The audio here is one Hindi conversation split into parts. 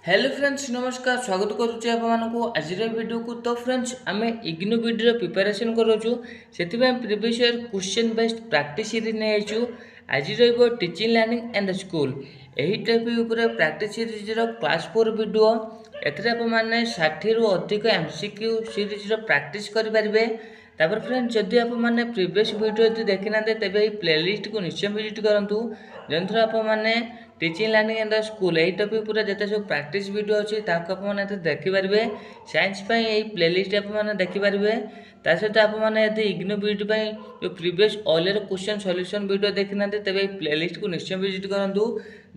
हेलो फ्रेंड्स नमस्कार स्वागत करुचे आपको आज वीडियो को। तो फ्रेंड्स आम इग्नो वीडियो प्रिपेरेसन करूँ से previous year question based practice series नहीं आज टीचिंग लर्निंग एंड स्कूल यही topic practice series class 4 video एने 60 रु अधिक एमसीक्यू सीरीज प्रैक्टिस करेंगे। तापर फ्रेंड्स जदि आपने प्रीवियस वीडियो यदि देखी ना तेज प्लेलिस्ट को निश्चय विजिट करूँ जो आपने टीचिंग लर्निंग एंड स्कूल यही टॉपिक पूरा जिते सब प्रैक्टिस वीडियो अच्छी आपने देखिपारे। साइंस यही प्लेलिस्ट आपने देखिपारे। ता सहित आपने यदि इग्नो वीडियो जो previous all year question solution video देखी ना तेज प्लेलिस्ट को निश्चय विजिट करूँ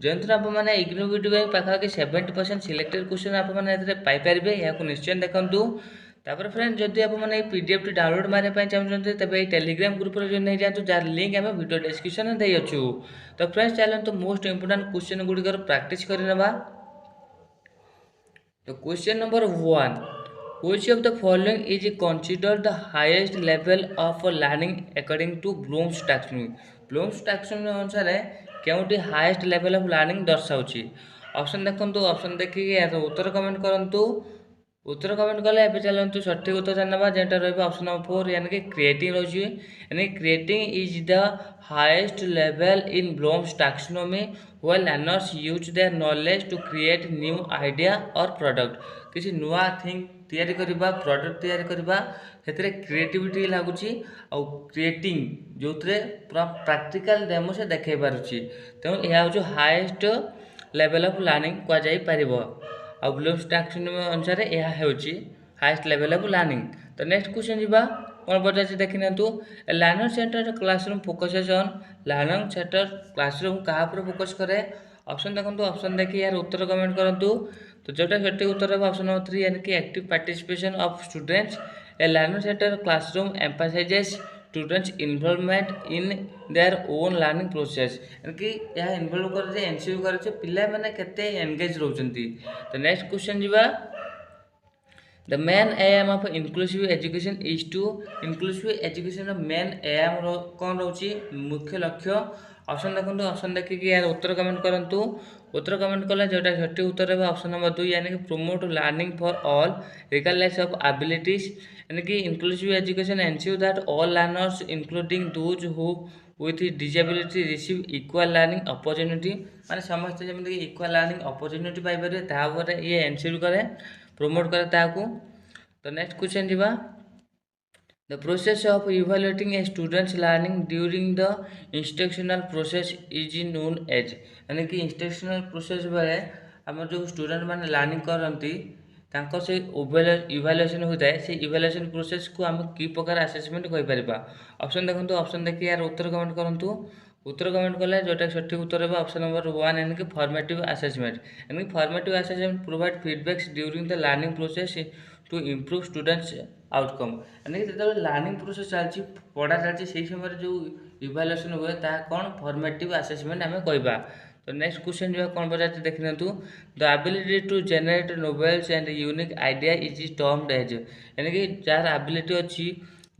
जो आपने इग्नो वीडियो पाखापाखि 70% सिलेक्टेड क्वेश्चन आपने पाइपर या निश्चय देखूँ। तापर फ्रेंड जदि आपने पीडीएफ डाउनलोड मारे चाहते तेज ये टेलीग्राम ग्रुप जॉइन हो जातु जार लिंक आम वीडियो डिस्क्रिप्शन दे अच्छु। तो फ्रेंड्स चलते मोस्ट इंपोर्टेंट क्वेश्चन गुड़िकर प्रैक्टिस करवा। तो question number 1, which of the following is considered the highest level of learning according to Bloom's taxonomy? Bloom's taxonomy अनुसार केउटी हाईएस्ट लेवल ऑफ लर्निंग दर्शाऊँगी। ऑप्शन देखो, ऑप्शन देखिए उत्तर कमेंट करूँ। उत्तर कमेंट कले ए चलते सठिक उत्तर जानवा जेटा रहा ऑप्शन नंबर 4 यानी कि क्रिएटिंग रही यानी creating is the highest level in Bloom's taxonomy when learners use their knowledge to create new idea और प्रोडक्ट किसी नुआ थिंग तैयारी करबा प्रोडक्ट तैयारी करबा से क्रिएटिविटी लगुच आउ क्रिएटिंग जो पूरा प्रैक्टिकल डेमो से देखे पारुछि। तेणु यह हूँ हाईएस्ट लेवल ऑफ लर्निंग कहुपर आ ब्लूम्स टैक्सोनॉमी अनुसार यह होची हाईएस्ट लेवल ऑफ लर्निंग। तो नेक्स्ट क्वेश्चन जीवा कौन पचार देखी ना learner centre classroom focuses on learning centre classroom क्या फोकस करे। ऑप्शन देखो, ऑप्शन देखिए यार उत्तर कमेंट करूँ। तो जोटा सठिक उत्तर है ऑप्शन नंबर 3 यानी कि active participation of students. A learner centre classroom emphasises students involvement in their own learning process यानी कि यह इन्वॉल्व करे एनसीयू करे पिला माने केते एंगेज रहउचंती। तो नेक्स्ट क्वेश्चन जीवा the main aim of inclusive education is to inclusive education main aim कौन रोची मुख्य लक्ष्य। ऑप्शन देखो, ऑप्शन देखिए यार उत्तर कमेंट करूँ। उत्तर कमेंट कले जोटा सठिक उत्तर है ऑप्शन नंबर 2 यानी कि promote learning for all regardless of abilities यानी कि inclusive education ensure that all learners including those who with disability receive equal learning opportunity माने समस्त जमी इक्वल लर्निंग अपॉर्चुनिटी पाइपर ये एनश्योर करे प्रमोट करे ताकू। तो नेक्स्ट क्वेश्चन जीवा the process of evaluating a students learning during the instructional process is known as यानी कि इंस्ट्रक्शनल प्रोसेस बेले आम जो स्टूडेंट मैंने लर्निंग करती से इवैल्यूएशन होता है से इवैल्यूएशन प्रोसेस को आम कि प्रकार असेसमेंट कहीपर। ऑप्शन देखो, ऑप्शन देखिए यार उत्तर कमेंट करूँ। उत्तर कमेंट कले जोटा सठिक उत्तर है ऑप्शन नंबर 1 यानी कि फॉर्मेटिव असेसमेंट यानी कि formative assessment provide feedbacks during the learning process to improve students outcome यानी कि जो लर्निंग प्रोसेस चलती पढ़ा चलती से समय जो इवैल्यूएशन हुए ता कौन फॉर्मेटिव असेसमेंट आम कहवा। तो नेक्स्ट क्वेश्चन जो कौन पचार देखी ना the ability to generate novels and unique idea is termed as यानी कि जार एबिलिटी अच्छी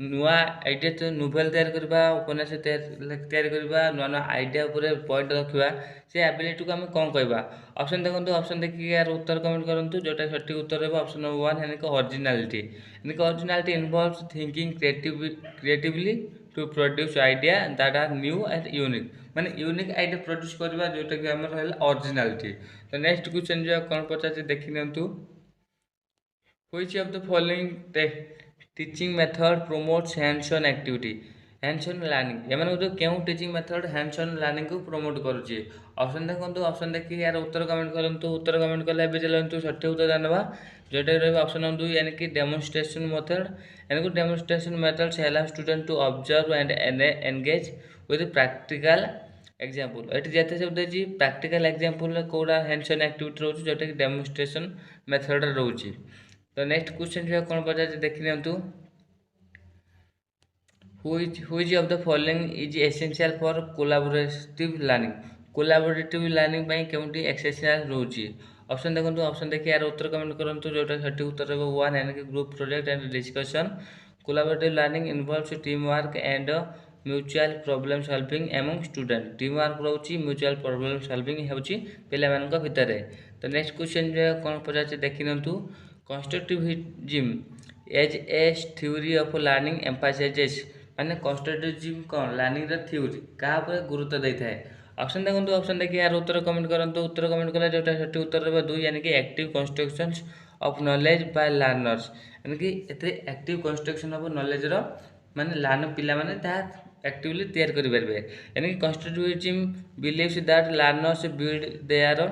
नुआ आइडिया नोवेल तैयार करवा उपन्यास तैयार करवा नुआ नुआ आइडिया पॉइंट रखा से एबिलिटी को आम कौन कहवा। ऑप्शन देखो, ऑप्शन देखिए यार उत्तर कमेंट करूँ जोटा सठिक उत्तर है ऑप्शन नंबर 1 यानी कि ओरिजिनालिटी यानी कि originality involves thinking creatively to produce idea that are new and unique माने यूनिक आइडिया प्रोड्यूस करवा जोटा कि आम ओरिजिनालिटी। तो नेक्स्ट क्वेश्चन जो कौन पचार देखी ना which of the following teaching method promotes hands on activity hands on learning एम जो क्यों teaching method hands on learning को प्रमोट करुच्ची। ऑप्शन देखो, ऑप्शन देखिए यार उत्तर कमेंट करूँ। उत्तर कमेंट कले चलते सठिक उत्तर जानवा जोटा रहा ऑप्शन नंबर 2 यानी कि डेमोन्स्ट्रेशन मेथड यानी कि demonstration methods allow student to observe and engage with practical example ये जिते सब देखिए प्रैक्टिकल एग्जांपल कौड़ा हैंड्स ऑन एक्टिविटी रोचे जोटा कि डेमोन्स्ट्रेशन मेथड रोचे। तो नेक्स्ट क्वेश्चन जो कौन पचार देखी ना which of the following is essential for collaborative learning collaborative learning केउंटी एक्सेसियल रोची। ऑप्शन देखो, ऑप्शन देखिए यार उत्तर कमेंट करूँ जोटा सठिक उत्तर है 1 यानी कि group project and discussion collaborative learning involves team work and mutual problem solving among student team work रोची म्यूचुअल प्रॉब्लम सॉल्विंग होची पिला भितर। तो नेक्स्ट क्वेश्चन जो है कौन पचार देखी नियंतु constructivism as a theory of learning emphasises माने कंस्ट्रक्टिविज्म कौन लर्निंग र थ्योरी का गुरुत्व देता है। ऑप्शन देखो ऑप्शन देखिए यार उत्तर कमेंट करूँ उत्तर कमेंट कला जो सठिक उत्तर रहा 2 यानी कि active constructions of knowledge by learners यानी कि एते एक्टिव कंस्ट्रक्शन ऑफ नॉलेज रो माने लर्न पिला माने ता एक्टिवली तैयार करि परबे यानी कि constructivism believes that learners build their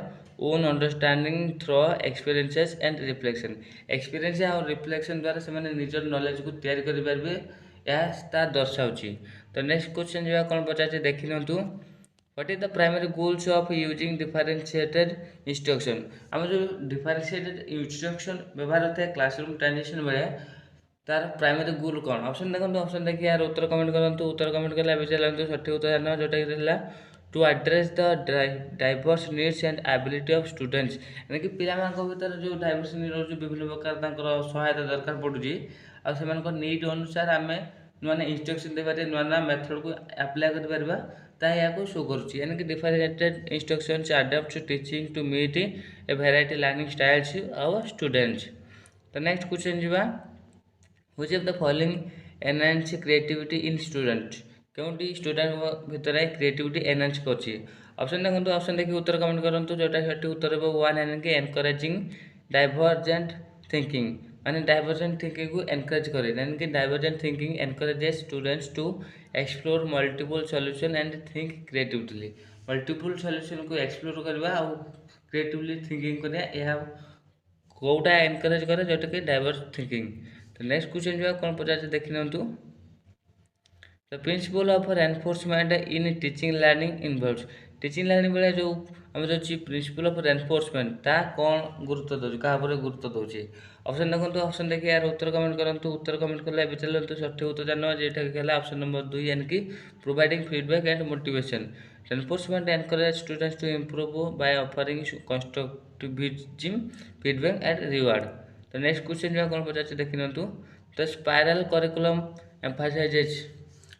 own understanding through experiences and reflection experience और रिफ्लेक्शन द्वारा से माने निजर नॉलेज को तैयार करि परबे या ता दर्शाउची। तो नेक्स्ट क्वेश्चन जो कौन पचार देखि नंतु what is the primary goals of using differentiated instruction आम जो डिफरेंशिएटेड इंस्ट्रक्शन व्यवहार होता है क्लासरूम ट्रांजिशन बेले तार प्राइमरी गोल कौन ऑप्शन देखो ऑप्शन देखिए यार उत्तर कमेंट करूँ उत्तर कमेंट कला चलते सठिक उत्तर जाना जोटा कि to address the diverse needs and ability of students यानी कि पिला भर जो डाइवर्स नीड रोज विभिन्न प्रकार सहायता दरकार पड़ुची आ नीड अनुसार आम नुआ इंस्ट्रक्शन देपारे नुआ मेथड को अप्लाई कर शो करुच्ची यानी कि differentiated instructions adopt to teaching to meet a variety learning styles our students. तो नेक्स्ट क्वेश्चन जी which of the following enhance creativity in student क्योंकि स्टूडेंट भितर क्रिएटिविटी एनहांस करछि। ऑप्शन देखो ऑप्शन देखिए उत्तर कमेंट करूँ जोटा सठिक उत्तर वन यानी कि एनकरेजिंग डाइवर्जेंट थिंकिंग माने डाइवर्जेंट थिंकिंग को एनकरेज करे यानी कि divergent thinking encourages students to explore multiple solution and think creatively multiple solution को एक्सप्लोर करवा और क्रिएटिवली थिंकिंग करया यह कोटा एनकरेज करे जोटा कि डाइवर्स थिंकिंग। तो नेक्स्ट क्वेश्चन जो कौन पचार देखि नियंतु the principle of enforcement in teaching learning involves teaching learning बेले जो आम जो प्रिंसिपल ऑफ एनफोर्समेंट ता कौन गुरुत्व दूसरी क्या गुरुत्व दूसरी ऑप्शन देखो ऑप्शन देखिए यार उत्तर कमेंट करूँ उत्तर कमेंट कले चलते सठिक उत्तर जाना जेटा ऑप्शन नंबर 2 यानी कि providing feedback and motivation enforcement encourage students to improve by offering constructivism feedback and reward. तो नेक्स्ट क्वेश्चन जो कौन पचार देखि नियंतु द स्पाइरल करिकुलम एम्फासाइजेस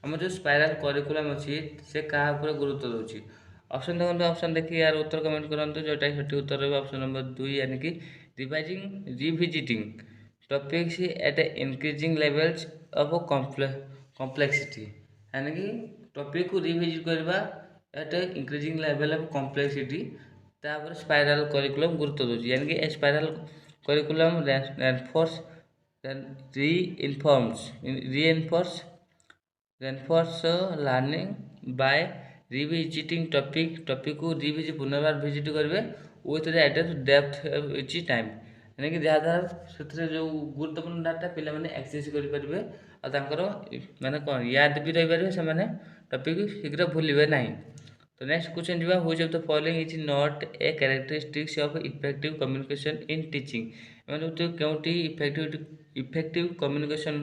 आम जो स्पाइरल करिकुलम अच्छी से क्या गुरुत्व दूसरी ऑप्शन देखो ऑप्शन देखिए यार उत्तर कमेंट करूँ जोटा सठिक उत्तर रहा ऑप्शन नंबर 2 यानी कि revisiting topics at increasing levels of complexity यानी कि टॉपिक को रिविजिट करवा at increasing level of complexity तापर स्पाइरल करिकुलम गुरुत्व दूसरी यानी कि spiral curriculum reinforce reinforce learning by revisiting topic को रिविजिट पुनर्बार विजिट करेंगे with added depth each time यानी कि जहाँद्वारा से जो गुरुत्वपूर्ण डाटा पे एक्सेस करेंगे और माने कौन याद भी रही से टॉपिक शीघ्र भूलिए ना। तो नेक्स्ट क्वेश्चन जी which of the following is not a characteristics of effective communication in teaching मैंने क्योंटी इफेक्टिव कम्युनिकेशन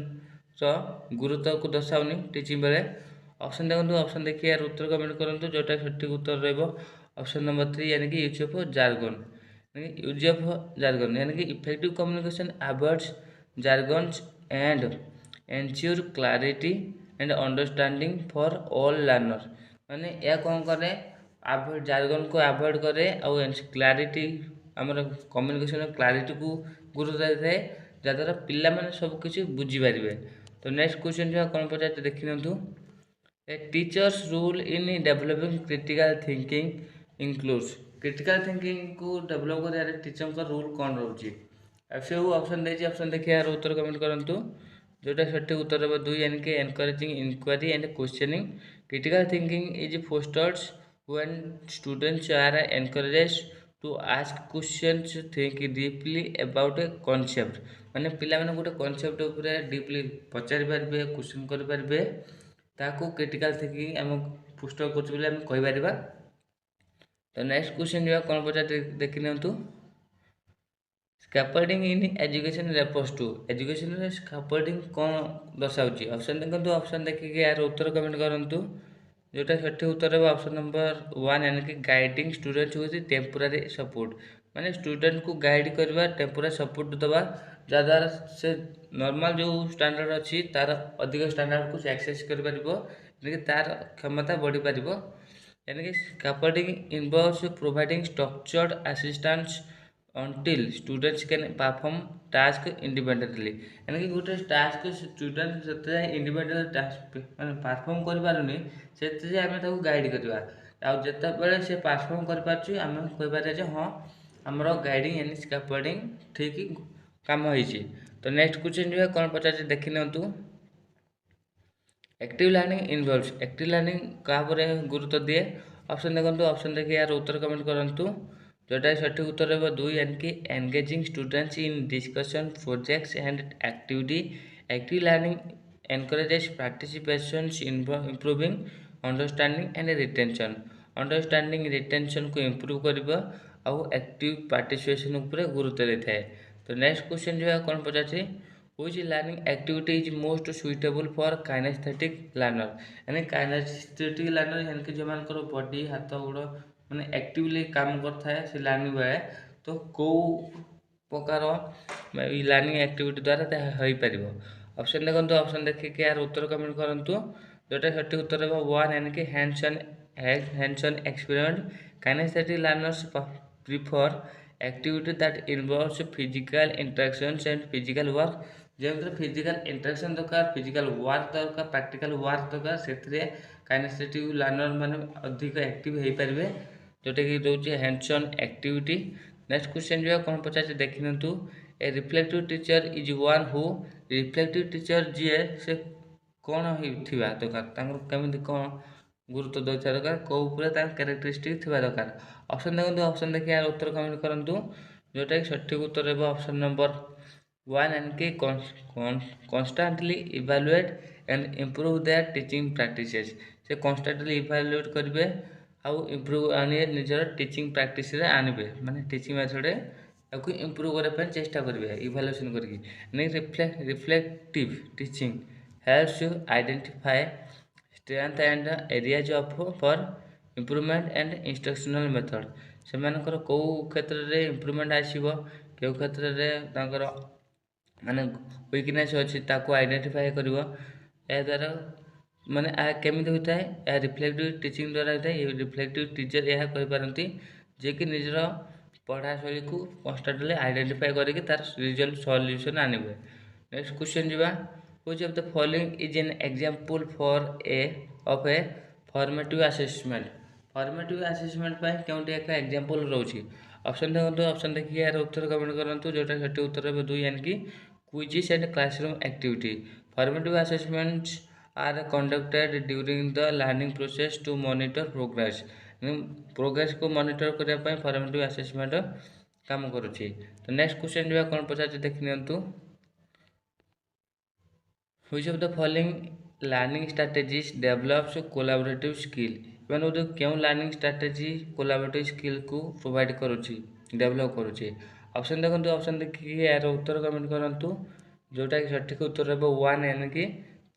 गुरुत्व को दर्शाऊनी टीचिंग बेले ऑप्शन देखो ऑप्शन देखिए यार उत्तर कमेंट करूँ जोटा सठिक उत्तर रहा ऑप्शन नंबर 3 यानी कि यूज ऑफ जार्गन यानी कि effective communication avoids jargons and ensure clarity and understanding for all learner माने यह कौन करे जार्गन को अवॉइड करे और क्लैरिटी आमर कम्युनिकेशन क्लैरिटी को गुरुत्व देते जहाँद्वारा पिला माने सब किसी बुझीपारे। तो नेक्स्ट क्वेश्चन जो कौन पचार देखि नियंतु a teacher's role in developing critical thinking includes critical thinking को डेवलप कर टीचर का रोल कौन रोचे से ऑप्शन देखिए ऑप्शन देखिए यार उत्तर कमेंट करूँ जोटा सठिक उत्तर रहा 2 यानी कि encouraging inquiry and questioning critical thinking is fosters when students are encouraged to ask questions think deeply about a concept माने पिला माने गोटे कॉन्सेप्ट ऊपर डीपली पचारि पारे क्वेश्चन करि पारे ताको क्रिटिकल थिंकिंग आम पुस्तक कर कहि परिबा। तो नेक्स्ट क्वेश्चन जो कौन पचार देखि नियंतु scaffolding in education refers to education scaffolding कौन दर्शाऊँ ऑप्शन देखो ऑप्शन देखिए यार उत्तर कमेंट करूँ जोटा सठिक उत्तर है ऑप्शन नंबर 1 यानी कि guiding student with temporary support माने स्टूडेंट को गाइड करवा टेम्पोरारी सपोर्ट दबा जहाँद्वारा से नॉर्मल जो स्टैंडर्ड अच्छी तार अधिक स्टैंडर्ड को एक्सेस कर यानी कि तार क्षमता बढ़ी पार यानी कि scaffolding involves providing structured assistance until students can perform task independently। यानी कि गोटे टास्क स्टूडेंट से इंडिपेंडेंट टास्क माने परफॉर्म कर पारुनी से आम ताको गाइड करवा आउ जितेबाला से परफॉर्म कर पार्छु आम कहि पारे जे हाँ हमर गाइडिंग एंड स्कैफोल्डिंग ठीक काम होइछि। तो नेक्स्ट क्वेश्चन जो कौन पचार देखि नियंतु। Active learning involves active learning क्या गुरुत्व दिए ऑप्शन देखो ऑप्शन देखिए यार उत्तर कमेंट करूँ जोटा सठिक उत्तर रहा दुई यानी कि engaging students in discussion projects and activity. Active learning encourages participation improving understanding and retention. Understanding retention को इम्प्रूव कर आउ एक्टिव पार्टिसिपेशन उपर गुरुत्व देता है। तो नेक्स्ट क्वेश्चन जो है कौन पचार which learning activity is most suitable for kinesthetic learner। यानी kinesthetic learner यानी कि जो मानकर बॉडी हाथ गोड़ माने एक्टिवली काम करता है से लर्निंग बेले तो कौ प्रकार लर्निंग एक्टिविटी द्वारा हो पार। ऑप्शन देखो ऑप्शन देखिए यार उत्तर कमेंट करूँ जोटा सठिक उत्तर रहा वन यानी कि hands on experiment. kinesthetic learners prefer activity that involves physical interactions and physical work। जो फिजिकल इंटरेक्शन दरकार फिजिकल वर्क दरकार प्रैक्टिकल वर्क दरकार से काइनेस्थेटिक लर्नर माने अधिक एक्टिव हो पारे जोटा कि रोचे hands on activity. Next question जो है कौन पचार देखि नियंतु। A reflective teacher is one who reflective teacher जी से कौन होइथिबा दरकार केमिति कौन गुरुत्व देता दरकार कौ क्यारेक्टरिस्टिक थिबा दरकार। ऑप्शन देखो ऑप्शन देखिए यार उत्तर कमेंट करूँ जोटा कि सठिक उत्तर रहा ऑप्शन नंबर वन यानी कि constantly evaluate and improve their teaching practices. से कॉन्स्टेंटली इवैल्यूएट करेंगे आउ इम्प्रूव आने निजर टीचिंग प्रैक्टिस रे आनबे माने टीचिंग मेथड आपको इम्प्रूव करने चेष्टा करेंगे इवैल्यूएशन करके। Reflective teaching helps you identify strength and areas of for improvement and instructional method. से कौ क्षेत्र में इम्प्रूवमेंट आसो क्यों क्षेत्र में माने वीकनेस अच्छी ताको आइडेंटिफाई कर द्वारा माने केमिति होता है रिफ्लेक्टिव टीचिंग द्वारा होता है। रिफ्लेक्टिव टीचर यह कहींपारती जे कि निजर पढ़ा शैली को कन्स्टाटली आइडेंटिफाई करके तार रिजल्ट सॉल्यूशन आनबे। नेक्स्ट क्वेश्चन जीवा which of the following is an example for of a formative assessment. Formative assessment केउंटी एक एग्जांपल रोची। ऑप्शन देखो ऑप्शन देखिए यार उत्तर कमेंट करूँ जोटा सठिक उत्तर रहा दुई यानी कि quizzes and classroom activity. Formative assessments are conducted during the learning process to monitor progress. Progress को मॉनिटर करने फॉर्मेटिव असेसमेंट काम करुच्ची। तो नेक्स्ट क्वेश्चन जो कौन पचार देखि नियंतु। Which of the following learning strategies develops collaborative skill. मैंने क्यों लर्निंग स्ट्रैटेजी कोलैबोरेटिव स्किल को प्रोवाइड करुच्ची डेवलप करुच्ची। ऑप्शन देखो ऑप्शन देखिए यार उत्तर कमेंट करूँ जोटा कि सठिक उत्तर रहा वन यानी कि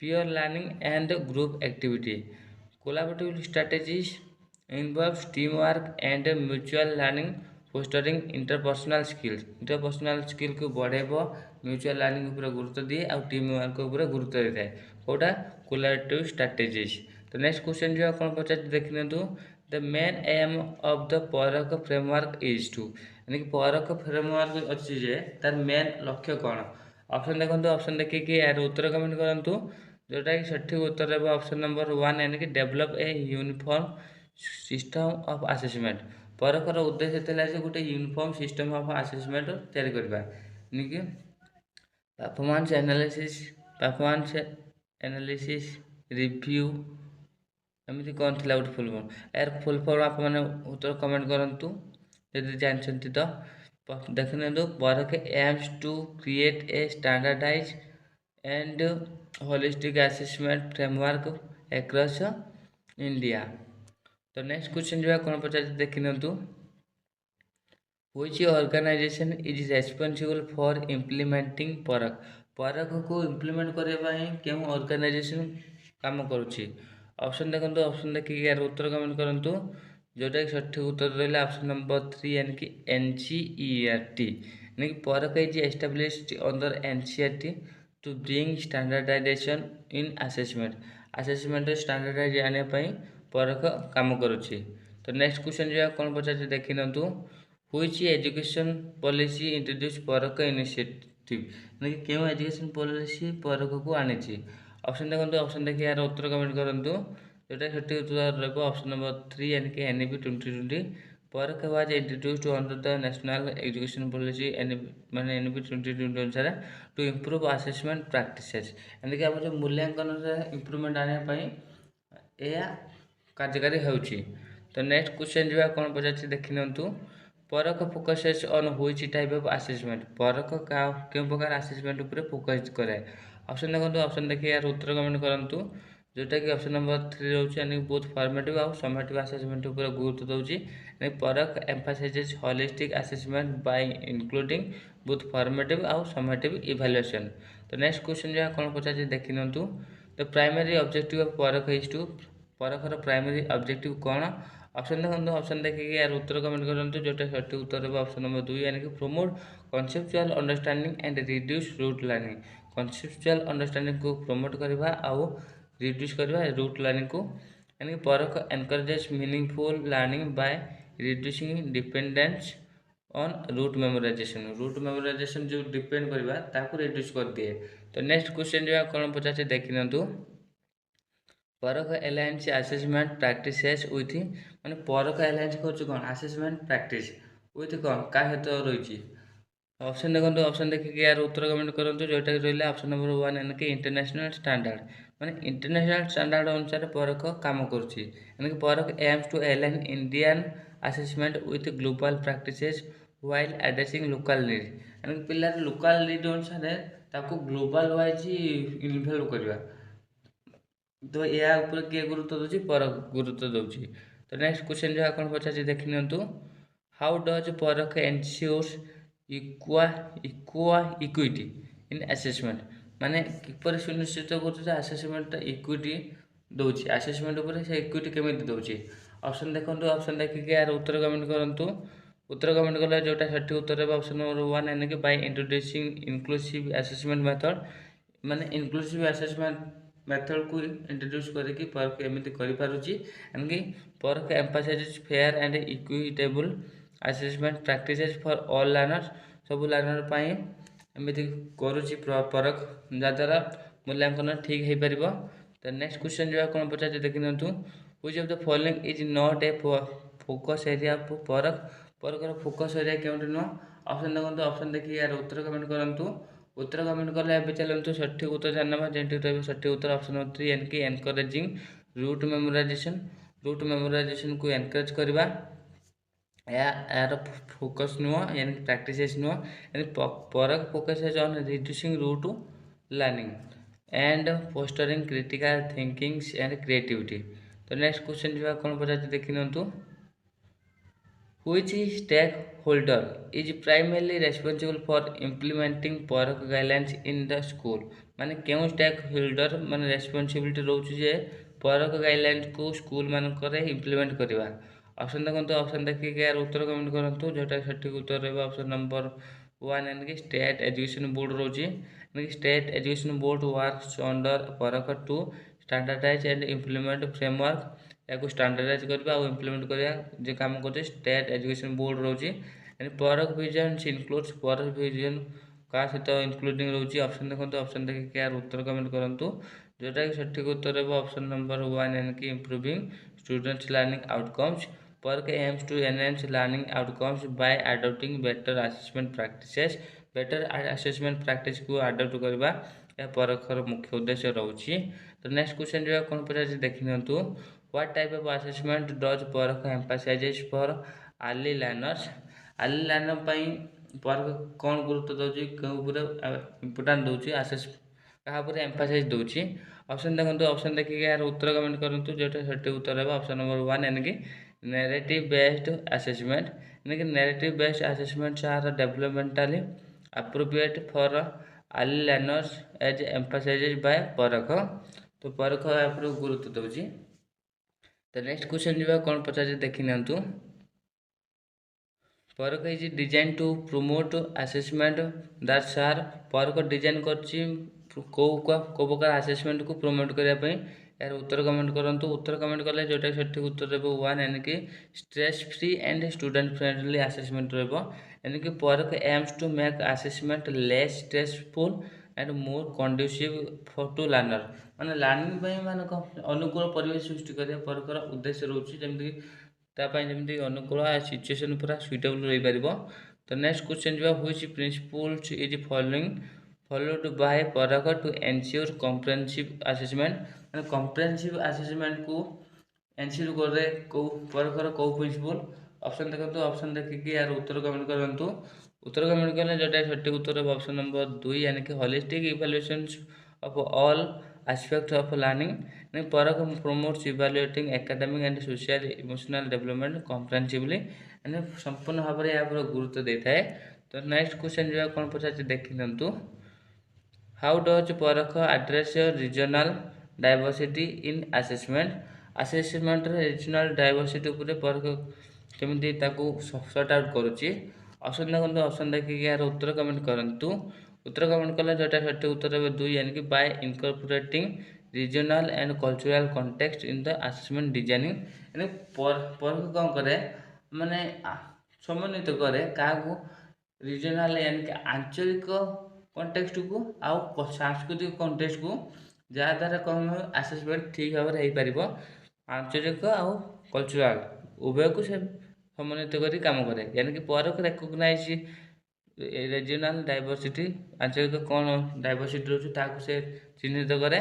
pure learning and group activity. Collaborative strategies involves team work and mutual learning fostering interpersonal skill को बढ़ेब म्यूचुअल लर्निंग उपर गुरुत्व दिए आउ टीम वर्क उपर गुरुत्व देता है कौटा कोलैबोरेटिव स्ट्रैटेजीज। तो नेक्स्ट क्वेश्चन जो कौन पचार देखि नियंतु। The main aim of the PARAKH framework is to. यानी कि परक फ्रेमवर्क अच्छी जे तार मेन लक्ष्य कौन। ऑप्शन देखो ऑप्शन देखिए यार उत्तर कमेंट करूँ जोटा कि सठिक उत्तर रहा ऑप्शन नंबर वन यानी कि develop a uniform system of assessment. परकर उद्देश्य था जे गोटे यूनिफॉर्म सिस्टम ऑफ असेसमेंट तैयारी करबा कि परफॉर्मेंस एनालिसिस रिव्यू एमती कौन थी गोटे फुल फॉर्म यार फुल फॉर्म आप मैंने उत्तर कमेंट करूँ यदि जानते तो देख नियंतु। PARAKH aims to create a standardise and holistic assessment framework across India. तो नेक्स्ट क्वेश्चन जो है कौन पचार देखि नियंतु। Which organisation is responsible for implementing PARAKH. PARAKH को इम्प्लीमेंट करने क्यों ऑर्गेनाइजेशन काम करुच्ची। ऑप्शन देखो ऑप्शन देखिए यार उत्तर कमेंट करूँ जोटा कि सठिक उत्तर रहा ऑप्शन नंबर थ्री यानी कि NCERT। यानी कि Parakh is established under NCERT to bring standardisation in assessment standardise आने परख काम करुच्ची। तो नेक्स्ट क्वेश्चन जो कौन पचार देखि नियंतु। हुईच एजुकेशन पॉलिसी इंट्रोड्यूस परख इनिशिएटिव मतलब कि क्यों एजुकेशन पॉलिसी परख को आनी। ऑप्शन देखो, ऑप्शन देखिए यार उत्तर कमेंट करूँ जोटा सठिक उत्तर रहा ऑप्शन नंबर 3 यानी कि NEP 2020 परख was introduced under the national education policy माने NEP 2020 अनुसार टू इम्प्रूव असेसमेंट प्रैक्टिसेस यानी कि आम जो मूल्यांकन इम्प्रूवमेंट आने यह कार्यकारी होउची। तो नेक्स्ट क्वेश्चन जो कौन पचार देखी नियंतु परख focuses on which type of assessment परख क्यों प्रकार असेसमेंट उपरे फोकस करे। ऑप्शन देखो, ऑप्शन देखिए यार उत्तर कमेंट करंतु जोटा कि ऑप्शन नंबर 3 रोचे यानी बहुत फॉर्मेटिव आउ समेटिव असेसमेंट उपरे गुरुत्व दउची यानी PARAKH emphasises holistic assessment by including both formative आउ समेटिव इवैल्यूएशन। तो नेक्स्ट क्वेश्चन जो कौन पचार देखी नियंतु the primary objective of PARAKH is to परखर प्राइमरी ऑब्जेक्टिव कौन। ऑप्शन देखो, ऑप्शन देखिए यार उत्तर कमेंट करूँ जोटा सठिक उत्तर है ऑप्शन नंबर 2 यानी कि promote conceptual understanding and reduce rote learning conceptual understanding को प्रमोट करवा आउ रिड्यूस करवा रूट लर्निंग को यानी कि Parakh encourages meaningful learning by reducing dependence on rote memorisation जो डिपेंड करवा ताको रिड्यूस कर दिए। तो नेक्स्ट क्वेश्चन जो कौन पचार देखी नियंतु परख एलायंस असेसमेंट प्रैक्टिसेस विथ माने परख एलायंस कर कौन असेसमेंट प्रैक्टिस विथ कौन क्या सहित रही। ऑप्शन देखो, ऑप्शन देखिए यार उत्तर कमेंट करूँ जोटा कि रहा ऑप्शन नंबर 1 यानी कि इंटरनेशनल स्टैंडर्ड माने इंटरनेशनल स्टैंडर्ड अनुसार परख काम करुच्ची यानी कि परख aims to align Indian assessment with global practices while addressing local need यानी कि पिलार लोकल नीड अनुसार ताको ग्लोबल वाइज इन्वॉल्व करवा। तो या ऊपर किए गुरुत्व दूसरी परख गुरुत्व दूसरी। तो नेक्स्ट क्वेश्चन जो कौन पचार देखी नियंतु how does PARAKH ensures equity in assessment माने किपर सुनिश्चित कर असेसमेंट इक्विटी दूसरी असेसमेंट उपर से इक्विटी केमी दूसरी। ऑप्शन देखो, ऑप्शन देखिए यार उत्तर कमेंट करूँ उत्तर कमेंट कला जोटा सठिक उत्तर है ऑप्शन नंबर 1 यानी कि by introducing inclusive assessment method माने इनक्लूसिव असेसमेंट मेथड को इंट्रोड्यूस करके परख एमती करें यानी कि PARAKH emphasises fair and equitable assessment practices for all learners सब लर्नर एमती करुच्ची परख जद्वारा मूल्यांकन ठीक हो पार। तो नेक्स्ट क्वेश्चन जो कौन पचार देखी नियंतु which of the following is not a focus area PARAKH परखर फोकस एरिया क्योंटि नुह। ऑप्शन देखो, ऑप्शन देखिए यार उत्तर कमेंट करूँ उत्तर कमेंट कले ए चलते सठिक उत्तर जानवा जेटी रही सठिक उत्तर ऑप्शन नंबर 3 यानी कि एनकरेजिंग रूट मेमोराइजेशन को एनकरेज करवा यार फोकस नुह यानी कि प्रैक्टिसेस नुह यानी Parakh focus on reducing rote learning and fostering critical thinking and creativity. तो नेक्स्ट क्वेश्चन जो कौन पचार देखी नियंतु which stakeholder is primarily responsible for implementing परख guidelines in the school माने क्यों स्टेक होल्डर माने रेस्पॉन्सिबिलिटी रोचे जे परख गाइडलाइंस को स्कूल मानक इम्प्लीमेंट करवा। ऑप्शन देखो, ऑप्शन देखिए यार उत्तर कमेंट करूँ जोटा सठिक उत्तर रहा ऑप्शन नंबर 1 यानी कि स्टेट एजुकेशन बोर्ड रोचे यानी कि state education board works under PARAKH to standardise and implement framework या स्टैंडर्डाइज करवा और इम्प्लीमेंट करवा जो काम करते स्टेट एजुकेशन बोर्ड रोचे यानी परख विजन इनक्लूड्स परख विजन क्या सहित इनक्लूडिंग रोचे। ऑप्शन देखो, ऑप्शन देखिए यार उत्तर कमेंट करूँ जोटा कि सठिक उत्तर है ऑप्शन नंबर 1 यानी कि improving students learning outcomes Parakh aims to enhance learning outcomes by adopting better assessment practices better assessment practice को अडॉप्ट करवा या परखर मुख्य उद्देश्य रोचे। तो नेक्स्ट क्वेश्चन जो कौन पचार देखी नियंतु what type of assessment does PARAKH emphasises for early learners early learner PARAKH कौन गुरुत्व दूसरी कौन इम्पोर्टाट दूसरी आसेस क्या एम्फासाइज दूसरी। ऑप्शन देखो, ऑप्शन देखिए यार उत्तर कमेंट करूँ जोटा सठिक उत्तर है ऑप्शन नंबर 1 यानी कि नैरेटिव बेस्ड असेसमेंट यानी कि narrative based assessments are developmentally appropriate for early learners as emphasised by PARAKH. तो परख गुरुत्व दूसरी। तो नेक्स्ट क्वेश्चन जो कौन पचार देखी नियंतु Parakh is design to promote assessment that सार परख डिजाइन कर प्रकार असेसमेंट को प्रमोट करने यार उत्तर कमेंट करंतु उत्तर कमेंट कले जोटा सठिक उत्तर रहबो 1 यानी कि stress free and student friendly assessment रहबो यानी कि परख aims to make assessment less stressful and more conducive for to learner माने लर्निंग पई माने अनुकूल परिवेश सृष्टि करिया परखर उद्देश्य रहउची जेमति जेमति अनुकूल सिचुएशन पूरा सुइटेबल रही पारिबो। तो नेक्स्ट क्वेश्चन जो which principles is following followed by परख टू एंश्योर कॉम्प्रिहेंसिव असेसमेंट माने कॉम्प्रिहेंसिव असेसमेंट को एंश्योर करे को परखर को प्रिंसिपल ऑप्शन देखंतु ऑप्शन देखि यार उत्तर कमेंट करंतु उत्तर कमेंट करले जोटा सठिक उत्तर है ऑप्शन नंबर 2 यानी कि holistic evaluations of all aspects of learning ने परख promotes evaluating academic and social emotional development comprehensively यानी संपूर्ण भाव में यहाँ गुरुत्व देता है। तो नेक्स्ट क्वेश्चन जो कौन पचार देखी दिंतु हाउ डज परख address regional diversity in assessment assessment regional diversity उपरे परख केमिति ताकू सॉर्ट आउट करूची ऑप्शन देखो ऑप्शन देखिए यार उत्तर कमेंट करंतु उत्तर कमेंट कले जोटा सठिक उत्तर है 2 यानी कि bye incorporating regional and cultural context in the assessment designing यानी परख कौन करे माने समन्वित करे काकू रीजनल यानी कि आंचलिक कॉन्टेक्स्ट को आउ सांस्कृतिक कॉन्टेक्स्ट को जहाँ द्वारा कौन असेसमेंट ठीक भाव में हो पार आंचलिक आउ कल्चरल उभय को से समन्वित करी काम करे यानी कि परख रेकग्नाइज रीजनल डाइवर्सिटी आंचलिक कौन डाइवर्सिटी रोचे ताकू से चिन्हित करे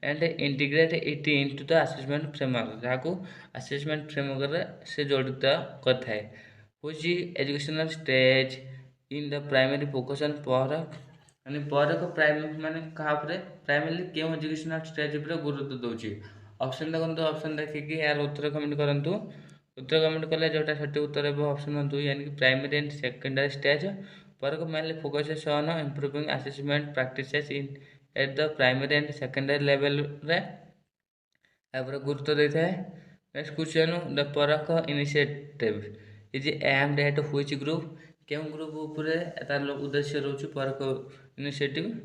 and integrate it into the assessment framework जहाँ असेसमेंट फ्रेमवर्क से जड़ित करता है which educational stage in the primary focus on परख यानी परख प्राइमरी माने कहा पर प्राइमरी क्यों एजुकेशनल स्टेज पर गुरुत्व दउची ऑप्शन देखंतु ऑप्शन देखिए यार उत्तर कमेंट करंतु उत्तर कमेंट कले जोटा सठिक उत्तर है ऑप्शन 2 यानी कि प्राइमरी एंड सेकेंडरी स्टेज परख mainly focus on improving assessment practices in at the primary and secondary level रे एपर गुरुत्व देता है। नेक्स्ट क्वेश्चन द परख initiative is aimed at which group क्यों ग्रुप उपरे तार उद्देश्य रोचे परख इनिशिएटिव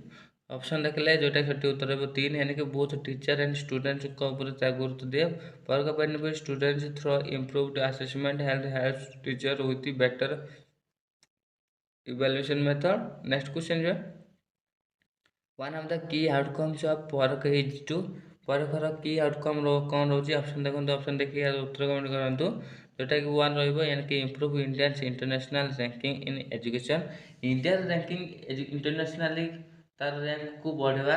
ऑप्शन देखले जोटा सठिक उत्तर है 3 यानी कि बोथ टीचर एंड स्टूडेंट्स को ऊपर गुरुत्व दिए PARAKH benefit students through improved assessment helps teacher with better evaluation method. Next question जो one of the key outcomes of PARAKH is to परखर की आउटकम कौन रोचे ऑप्शन देखो ऑप्शन देखिए उत्तर कमेंट करंतु जोटा कि 1 रहिबो यानी कि improve Indian international ranking in education India ranking internationally तार रैंक को बढ़ेवा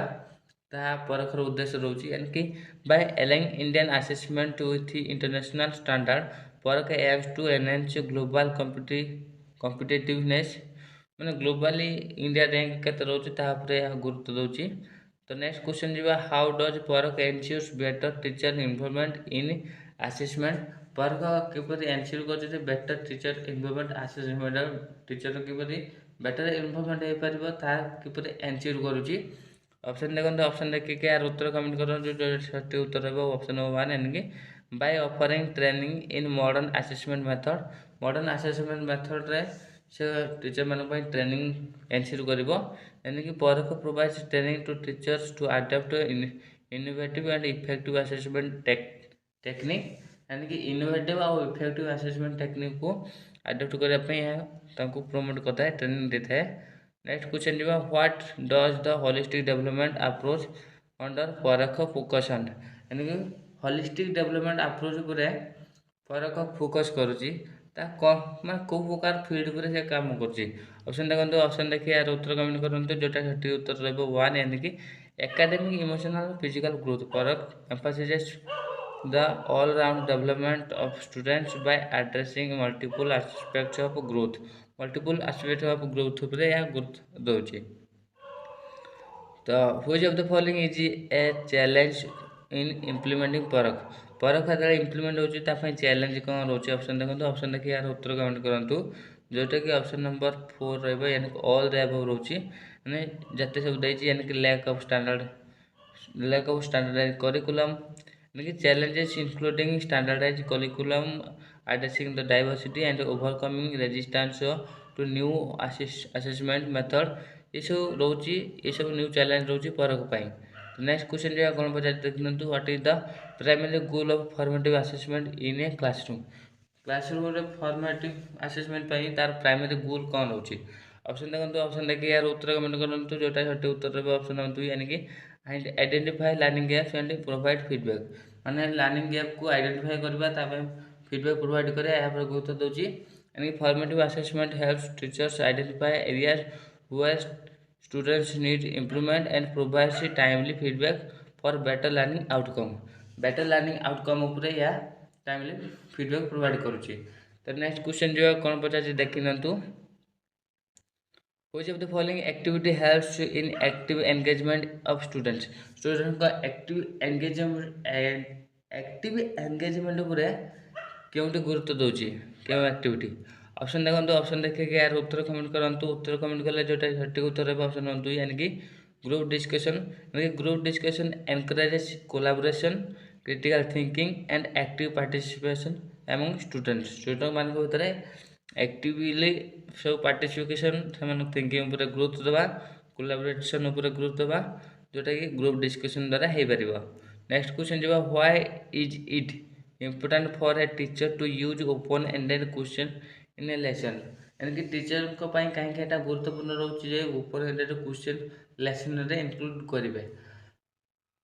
ता परखर उद्देश्य रोचे यानी कि by aligning Indian assessment with international standard PARAKH aims to enhance global competitiveness मैंने ग्लोबली इंडिया रैंक के रोचे गुरुत्व दौची। तो नेक्स्ट क्वेश्चन जी how does PARAKH ensures better teacher involvement in assessment PARAKH किपर एनश्योर कर better teacher involvement assessment teacher किपर बेटर इन्वॉल्वमेंट हो पार किपर एनश्योर करुच्ची ऑप्शन देखो ऑप्शन देखिए यार उत्तर कमेंट करो जो सठिक उत्तर है ऑप्शन नंबर 1 यानी कि by offering training in modern assessment method modern assessment method रे से टीचर मान ट्रेनिंग एनश्योर करिवो यानी कि Parakh provides training to teachers to adopt innovative and effective assessment technique यानी कि इनोवेटिव और इफेक्टिव असेसमेंट टेक्निक को अडॉप्ट करने प्रमोट करता है ट्रेनिंग देता है। नेक्स्ट क्वेश्चन जी what does the holistic development approach under Parakh focus on यानी कि होलिस्टिक डेवलपमेंट अप्रोच पर परख फोकस करुच्ची मैं कौ प्रकार फील्ड पर से काम कर ऑप्शन देखो ऑप्शन देखिए यार उत्तर कमेंट करते जोटा सठिक उत्तर रहा 1 यानी कि academic emotional physical growth PARAKH emphasises the all round development of students by addressing multiple aspects of growth multiple aspect of growth पर यह गुरुत्व दौची। तो which of the following is a challenge in implementing PARAKH PARAKH जो इम्प्लीमेंट होती चैलेंज कौन रोचे ऑप्शन देखो ऑप्शन देखिए यार उत्तर कमेंट करूँ जोटा कि ऑप्शन नंबर 4 रहा यानी कि ऑल द अबव रोचे यानी जिते सब देती यानी कि लैक ऑफ स्टैंडर्डाइज करिकुलम यानी कि challenges including standardise curriculum addressing the diversity and overcoming resistance to new assessment method ये सब रोचे ये सब न्यू चैलेंज रोचे परख पाई। नेक्स्ट क्वेश्चन जो है कौन पचार देखते what is the primary goal of formative assessment in a classroom classroom रे फॉर्मेटिव असेसमेंट पाई तार प्राइमरी गोल कौन होची ऑप्शन देखो ऑप्शन देखिए यार उत्तर कमेंट करंतु जोटा सठी उत्तर रे ऑप्शन नंबर 2 यानी कि identify learning gaps and provide feedback माने लर्निंग गैप को आइडेंटिफाई करबा तापे फीडबैक प्रोवाइड करे या पर गुरुत्व दोची यानी formative assessment helps teachers identify areas where students need improvement and provides timely feedback for better learning outcome उपरे या timely feedback provide करूची तो नेक्स्ट क्वेश्चन जो है कौन पचार देखि नंतु which of the following activity helps in active engagement of students का active engagement उपरे केउंटी गुरुत्व दोची केउ एक्टिविटी ऑप्शन देखो ऑप्शन देखे के यार उत्तर कमेंट करंतु उत्तर कमेंट करले जोटा सटीक उत्तर है ऑप्शन नंबर 2 यानी कि group discussion encourages collaboration critical thinking and active participation among student मान भितर एक्टिवली सब पार्टिसिपेशन से थिंकिंग ऊपर गुरुत्व देवा कोलैबोरेशन ऊपर गुरुत्व देवा जोटा कि ग्रुप डिस्कशन द्वारा हो पार नेक्स्ट क्वेश्चन जो why is it important for a teacher to use open ended question in a lesson यानी कि टीचर को पाई कहीं गुरुत्वपूर्ण रोचे ओपन एंडेड क्वेश्चन लेसन रे इंक्लूड करेंगे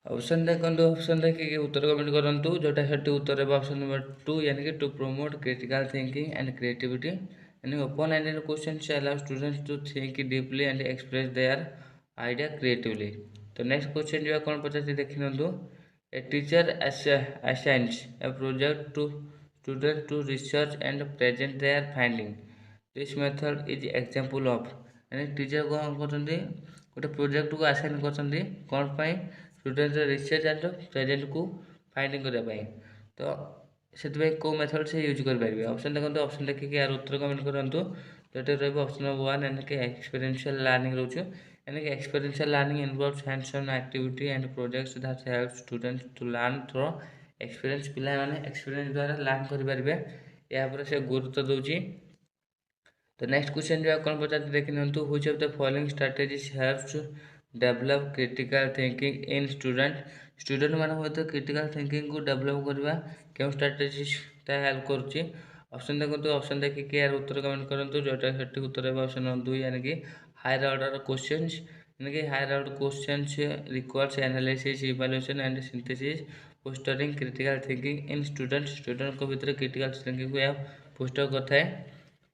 ऑप्शन देखो ऑप्शन देखिए उत्तर कमेंट करूँ जोटा सठी उत्तर है ऑप्शन नंबर 2 यानी कि to promote critical thinking and creativity यानी open ended question allow students to think deeply and express their idea creatively तो नेक्स्ट क्वेश्चन जो है कौन पचार देखी नंतु A teacher assigns a project to students to research and present their finding. This method is example of यानी टीचर कौन करते गोटे प्रोजेक्ट को असाइन करते कौन पाई स्टूडेंट रिसर्च एंड प्रेजेंट को फाइंडिंग करने तो से को मेथड से यूज करेंगे ऑप्शन देखो ऑप्शन देखिए यार उत्तर कमेंट करूँ जोटे रही ऑप्शन नंबर 1 यानी कि एक्सपीरियंशियल लर्निंग रोचे यानी कि experiential learning involves hands on activity and projects that help students to learn through experience पिला माने एक्सपीरियंस द्वारा लर्न करि परिबे या पर से गुरुत्व दोची तो नेक्स्ट क्वेश्चन जो कौन पचार देखि नंतु which of the following strategies helps develop critical thinking in student मान होते क्रिटिकल थिंकिंग को डेवलप करबा केउ स्ट्रेटजीज ता हेल्प करूची ऑप्शन देखो ऑप्शन देखिए यार उत्तर कमेंट करूँ जोटा सठी उत्तर है ऑप्शन नंबर 2 यानी कि हायर ऑर्डर क्वेश्चंस यानी कि higher order questions requires analysis evaluation and synthesis fostering critical thinking in student को भीतर क्रिटिकल थिंकिंग को या फोस्टर करता है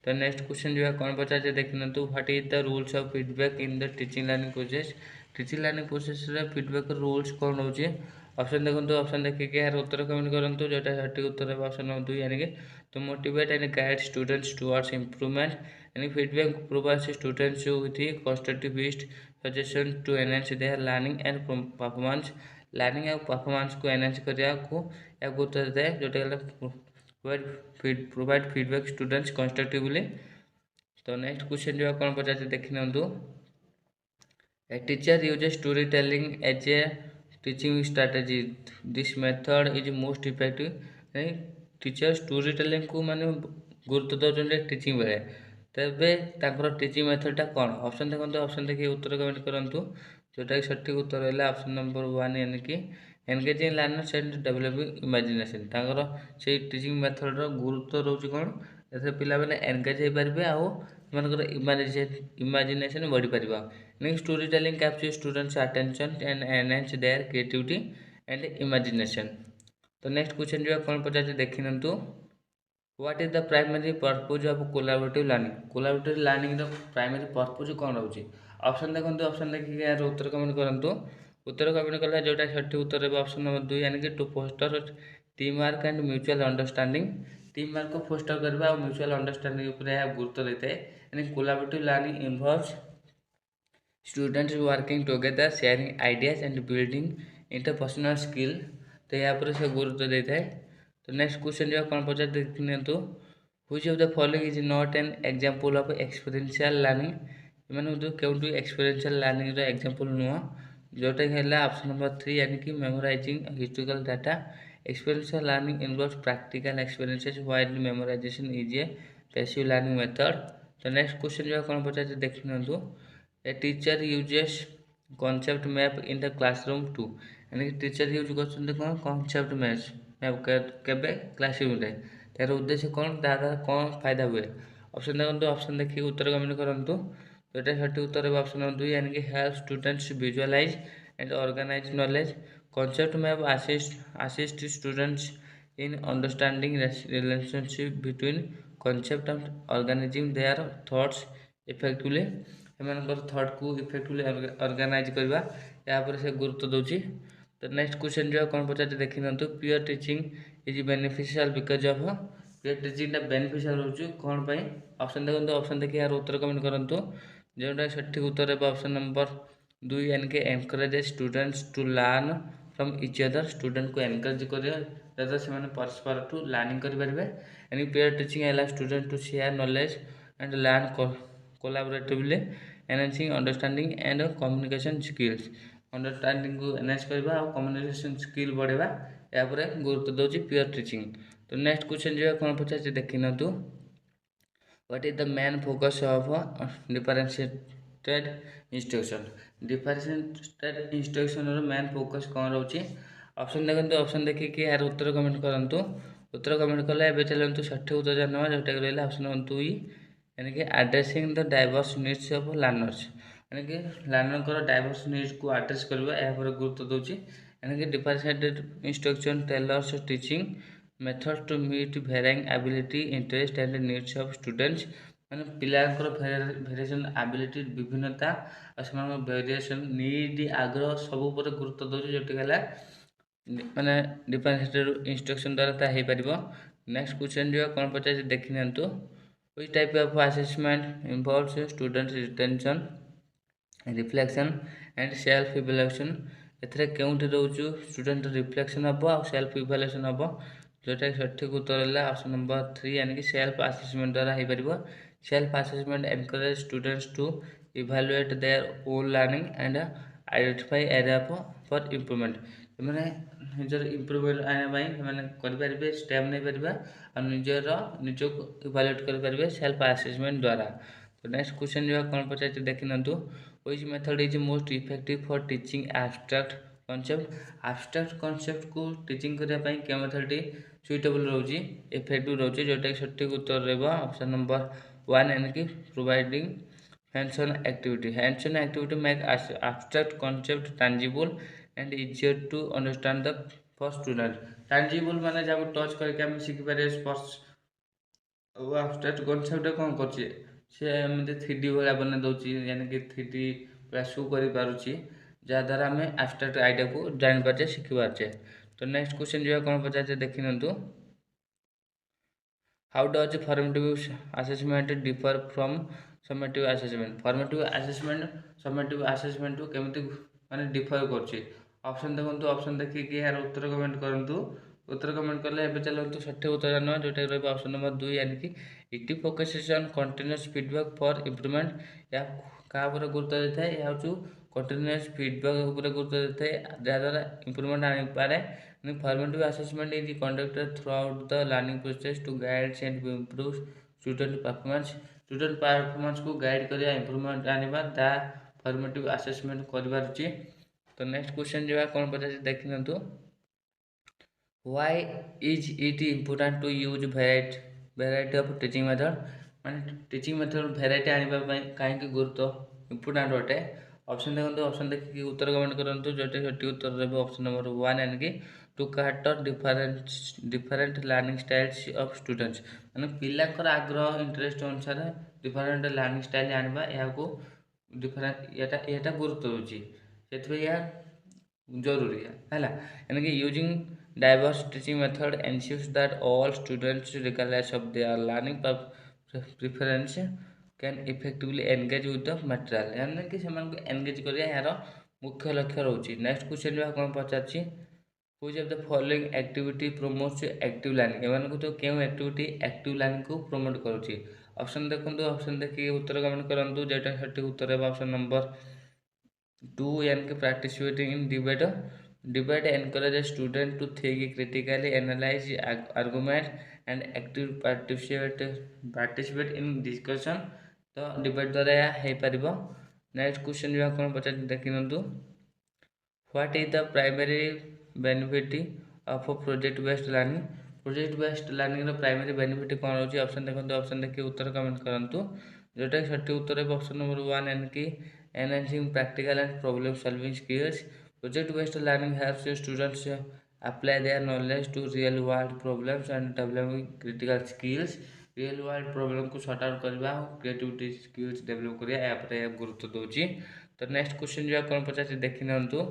तो नेक्स्ट क्वेश्चन जो है कौन पचार देखी नंतु what is the rules of feedback in the teaching learning process रे फीडबैक रूल्स कौन होची ऑप्शन देखो ऑप्शन देखिए यार उत्तर कमेंट करूँ जोटा सठी उत्तर है ऑप्शन नंबर 2 यानी कि to motivate and guide students towards improvement and feedback provides students with constructive suggestion to enhance their learning and performance learning और performance को enhance करिया को या गुरुत्व देता है जोटा provide feedback students constructively तो नेक्स्ट क्वेश्चन जो है कौन पचार देखी नंतु a teacher uses storytelling as a teaching strategy this method is most effective teacher story telling को माने गुरुत्व दौरान टीचिंग बेले तेबे ताकर टीचिंग मेथडटा कौन ऑप्शन देखो ऑप्शन देखिए उत्तर कमेंट करूँ जोटा कि सठिक उत्तर है ऑप्शन नंबर 1 यानी कि एनगेजिंग लर्नर्स एंड डेवलपिंग इमेजिनेशन ताकर से टीचिंग मेथड गुरुत्व रोचे कौन जैसे पिला मैंने एनगेज हो पारे आर इमेजिनेशन बढ़ी पार यानी story telling capture students attention and enhance their creativity and imagination तो नेक्स्ट क्वेश्चन जो है कौन पचार देखी नंतु what is the primary purpose of collaborative learning primary purpose कौन रोचे ऑप्शन देखो ऑप्शन देखिए यार उत्तर कमेंट करूँ उत्तर कमेंट कला जोटा सठी उत्तर है ऑप्शन नंबर 2 यानी कि to foster team work and mutual understanding team work को फोस्टर करबा और म्यूचुअल अंडरस्टैंडिंग ऊपर गुरुत्व देता है यानी collaborative learning involves students working together sharing ideas and building interpersonal skill तो यहाँ पर से गुरुत्व देता है तो नेक्स्ट क्वेश्चन जो कौन पचार देखते which of the following is not an example of experiential learning मैंने क्योंकि एक्सपीरियंशियल लर्निंग एग्जांपल नुह जोटा कि ऑप्शन नंबर 3 यानी कि memorising historical data experiential learning involves practical experiences while memorisation is a passive learning method तो नेक्स्ट क्वेश्चन जो कौन पचार देखी a teacher uses concept map in the classroom to यानी कि टीचर यूज कर कॉन्सेप्ट मैप केबे क्लासरूम रे तार उद्देश्य कौन द्वारा कौन फायदा हुए ऑप्शन देखो ऑप्शन देखिए उत्तर कमेंट करूँ तो ये सठिक उत्तर है ऑप्शन नंबर 2 यानी कि help students visualise and organise knowledge concept map assist students in understanding relationship between concept and organising their thoughts effectively एमनकर थॉट को इफेक्टिवली ऑर्गेनाइज करवा या पर से गुरुत्व दोची तो नेक्स्ट क्वेश्चन जो कौन पचार देखि नंतु peer teaching is beneficial because of peer teaching beneficial होची कौन पाई ऑप्शन देखो ऑप्शन देखि यार उत्तर कमेंट करंतु जोटा सठिक उत्तर है ऑप्शन नंबर 2 यानी कि encourage students to learn from each other student को एनकरेज करिया दादा से माने परस्पर टू लर्निंग करि परबे यानी peer teaching allow student to share knowledge and learn collaboratively enhancing understanding and communication skills understanding को एनहांस करबा और कम्युनिकेशन स्किल बढ़ेबा या पर गुरुत्व दोची पियर टीचिंग तो नेक्स्ट क्वेश्चन जो कौन पचार देखि नतु what is the main focus of differentiated instruction differentiated instruction रो मेन फोकस कौन रोची ऑप्शन देखंतु ऑप्शन देखि कि यार उत्तर कमेंट करंतु उत्तर कमेंट कले एबे चलंतु सठिक उत्तर जानवा जोटा रहला ऑप्शन नंबर 2 यानी कि addressing the diverse needs of learners यानी कि लर्नर को डाइवर्स नीड्स को एड्रेस करबा या पर गुरुत्व दोची यानी कि differentiated instruction tailors teaching methods to meet varying ability interest and needs of students माने पिलांकर वेरिएशन एबिलिटी विभिन्नता और समान वेरिएशन नीड आग्रह सब पर गुरुत्व दोची जोटी गला माने डिफरेंशिएटेड इंस्ट्रक्शन द्वारा ता हे परिबो नेक्स्ट क्वेश्चन जो कोन पचार देखि नंतु which type of assessment involves student retention reflection and self evaluation एथरे केउंठी रहउछु स्टूडेंट रिफ्लेक्शन हबो आ सेल्फ इवैल्यूएशन हबो जोटा सठिक उत्तर है ऑप्शन नंबर 3 यानी कि सेल्फ असेसमेंट द्वारा हे परिबो self assessment encourage students to evaluate their own learning and identify area for improvement माने निजर इंप्रूवमेंट आने भाई माने कर परिबे स्टेप नै परिबा और निजो को इवैल्यूएट कर परिबे सेल्फ असेसमेंट द्वारा तो नेक्स्ट क्वेश्चन जो कौन पचार देखि नंतु which method is most effective for teaching abstract concept को टीचिंग करिया पई के मेथड सुइटेबल रहउची इफेक्टिव रहउची जोटा सठिक उत्तर रहबो ऑप्शन नंबर 1 यानी कि providing hands on activity make abstract concept tangible and easier to understand the for student tangible माने जब टच करके हम सीख पारे स्पर्श वो abstract concept कौन करछि से एमते 3D वाला बना दोछि यानी कि 3D पूरा शो करि पारुछि जा द्वारा हमें abstract आइडिया को जान पाछे सीखि पाछे तो नेक्स्ट क्वेश्चन जो कौन पचार देखि नंतु how does formative assessment differ from summative assessment summative assessment को केमती माने डिफर करछि ऑप्शन देखंतु ऑप्शन देखि कि यार उत्तर कमेंट करंतु उत्तर कमेंट करले एबे चलंतु सठिक उत्तर जानवा जोटा रहबो ऑप्शन नंबर 2 यानी कि it focuses on continuous feedback for improvement या का पर गुरुत्व देता है या जो कंटीन्यूअस फीडबैक ऊपर गुरुत्व देता है द्वारा इंप्रूवमेंट आने पारे formative assessment is conducted throughout the learning process to guide and improve student performance को गाइड करिया इंप्रूवमेंट आनिबा दा फॉर्मेटिव असेसमेंट करबार छी तो नेक्स्ट क्वेश्चन जो कोन पचार देखि नंतु why is it important to use variety of teaching method माने टीचिंग मेथड वेराइटी आनिबा पई काहे कि गुरुत्व इम्पोर्टेंट होटे ऑप्शन देखंतु ऑप्शन देखि उत्तर कमेंट करंतु जोटे सठी उत्तर रहबो ऑप्शन नंबर 1 यानी कि to cater different learning styles of students माने पिला कर आग्रह इंटरेस्ट अनुसार डिफरेंट लर्निंग स्टाइल आनिबा या को डिफरेंट एटा गुरुत्व होची सेतबे या जरूरी है हैला यानी कि using diverse teaching method ensures that all students regardless of their learning preference can effectively engage with the material यानी कि सेमान को एंगेज करिया यार मुख्य लक्ष्य रहउची नेक्स्ट क्वेश्चन जो कोन पचारची which of the following activity promotes active learning एमान को तो केउ एक्टिविटी एक्टिव लर्निंग को प्रमोट करूची ऑप्शन देखंतु ऑप्शन देखि उत्तर कमेंट करंतु जेटा सठी उत्तर है ऑप्शन नंबर 2 यानी कि participating in debate encourage student to think critically analyze argument and active participate in discussion तो डिबेट द्वारा हे परिबो नेक्स्ट क्वेश्चन जो आपको पचार देखि नियंतु what is the primary benefit of project based learning. Project based learning रो प्राइमरी बेनिफिट कौन रोची ऑप्शन देखो ऑप्शन देखिए उत्तर कमेंट करंतु जोटा सठिक उत्तर है ऑप्शन नंबर 1 यानी कि enhancing practical and problem solving skills. Project based learning helps students apply their knowledge to real world problems and developing critical skills। Real world problem को सॉर्ट आउट करवा क्रिएटिविटी स्किल्स डेवलप करिया या पर गुरुत्व दोची। तो नेक्स्ट क्वेश्चन जो कौन पचार देखि नियंतु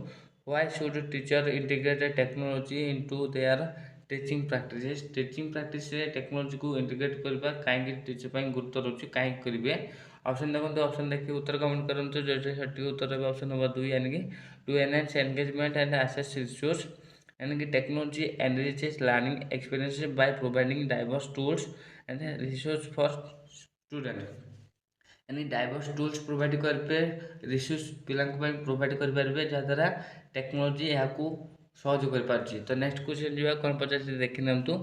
why should teacher integrate technology into their teaching practice. Teaching practice रे टेक्नोलॉजी को इंटीग्रेट करबा काहे टीचर पई गुरुत्व रोची काहे करिवे। ऑप्शन देखो ऑप्शन देखि उत्तर कमेंट करंतु जो सठी उत्तर है ऑप्शन नंबर 2 यानी कि to enhance engagement and access resource यानी कि technology enriches learning experiences by providing diverse tools and resource for student. यानी डाइवर्स टूल्स प्रोवाइड करबे रिसोर्स पिलांक पई प्रोवाइड कर परबे जहाद्वारा टेक्नोलॉजी याकू सहज कर पारछि। तो नेक्स्ट क्वेश्चन जो कोन पचार देखि नंतु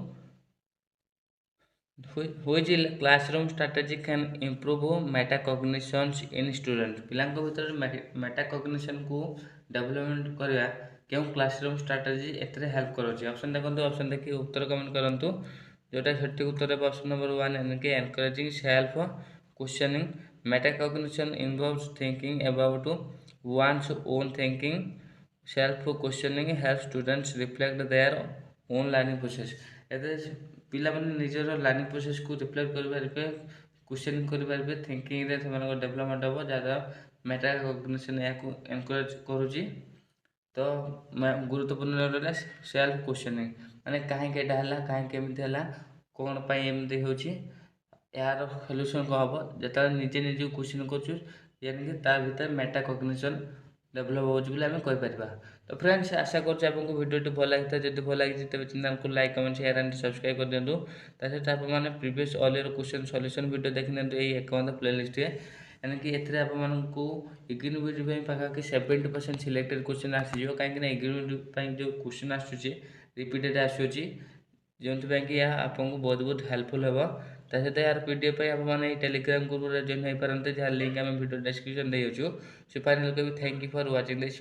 which classroom strategy can improve metacognitions in student। पिलांक भीतर मेटाकॉग्निशन को डेवलपमेंट करया क्यों क्लासरूम स्ट्रेटजी एतरे हेल्प करोछि। ऑप्शन देखंतु ऑप्शन देखि उत्तर कमेंट करंतु जोटा सठिक उत्तर है ऑप्शन नंबर 1 यानी कि encouraging self questioning. Metacognition involves thinking about one's own thinking। Self questioning help students reflect there own learning process. एते पिला माने निजर लर्निंग प्रोसेस को रिफ्लेक्ट कर पारबे क्वेश्चन कर पारबे थिंकिंग रे सेमानक डेवलपमेंट हो जदा मेटाकॉग्निशन याकू एनकरेज करूची। तो गुरुत्वपूर्ण रहला सेल्फ क्वेश्चनिंग माने काहे केटा हला काहे केमिति हला कोन पई एमिति होची यार सॉल्यूशन को हबो जता निजे निजे क्वेश्चन करछु यानी कि तार भीतर मेटाकॉग्निशन डेवलप होची बोले हमें कहि परबा। तो फ्रेंड्स आशा करछु आपको वीडियो भल लागिता जदि भल लागि तबे चैनल को like comment share and subscribe कर दियंतु। तासे आप माने previous all year question solution video देखि नियंतु एई एकाउंट प्लेलिस्ट रे यानी कि एथरे आप मानकू इग्नोविट पई पाखा कि 70% सिलेक्टेड क्वेश्चन आसी जो काहे कि ना इग्नोविट पई जो क्वेश्चन आछुची रिपीटेड आछुची जोंथि पई कि या आपको बहुत बहुत हेल्पफुल हेबो। ता सहित यार पीडीएफ पे आप माने टेलीग्राम ग्रुप रे जॉइन होई परंते जहां लिंक हम वीडियो डिस्क्रिप्शन दे होछु। सो फाइनल कभी thank you for watching this.